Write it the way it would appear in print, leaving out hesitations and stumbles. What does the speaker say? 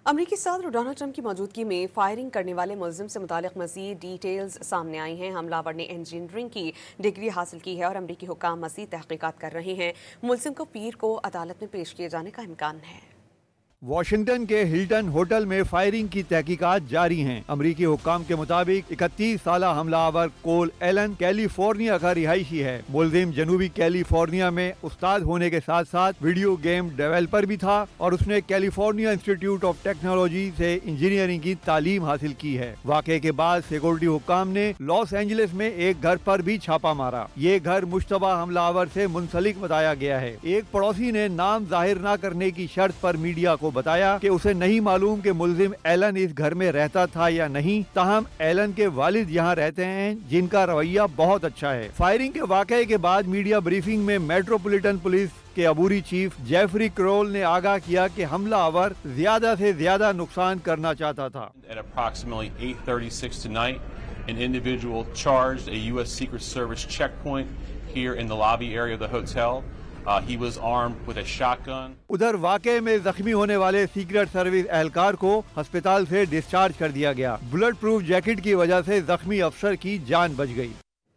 امریکی صدر Donald Trump کی موجودگی میں فائرنگ کرنے والے ملزم سے متعلق مزید ڈیٹیلز سامنے آئی ہیں۔ حملہ آور نے انجینئرنگ کی ڈگری حاصل کی ہے اور امریکی حکام مزید تحقیقات کر رہے ہیں۔ ملزم کو پیر کو عدالت میں پیش کیے جانے کا امکان ہے۔ واشنگٹن کے ہلٹن ہوٹل میں فائرنگ کی تحقیقات جاری ہیں۔ امریکی حکام کے مطابق 31 سالہ حملہ آور کول ایلن کیلیفورنیا کا رہائشی ہے۔ ملزم جنوبی کیلیفورنیا میں استاد ہونے کے ساتھ ساتھ ویڈیو گیم ڈیولپر بھی تھا اور اس نے کیلیفورنیا انسٹیٹیوٹ آف ٹیکنالوجی سے انجینئرنگ کی تعلیم حاصل کی ہے۔ واقعے کے بعد سیکورٹی حکام نے لاس اینجلس میں ایک گھر پر بھی چھاپا مارا۔ یہ گھر مشتبہ حملہ آور سے منسلک بتایا گیا ہے۔ ایک پڑوسی نے نام ظاہر نہ کرنے کی شرط پر میڈیا کو بتایا کہ اسے نہیں معلوم کہ ملزم ایلن اس گھر میں رہتا تھا یا نہیں، تاہم ایلن کے والد یہاں رہتے ہیں جن کا رویہ بہت اچھا ہے۔ فائرنگ کے واقعے کے بعد میڈیا بریفنگ میں میٹروپولیٹن پولیس کے عبوری چیف جیفری کرول نے آگاہ کیا کہ حملہ آور زیادہ سے زیادہ نقصان کرنا چاہتا تھا۔ At approximately 8:36 tonight, an individual charged a U.S. Secret Service checkpoint here in the lobby area of the hotel. He was armed with a shotgun. ادھر واقعے میں زخمی ہونے والے سیکرٹ سروس اہلکار کو ہسپتال سے ڈسچارج کر دیا گیا۔ بلٹ پروف جیکٹ کی وجہ سے زخمی افسر کی جان بچ گئی۔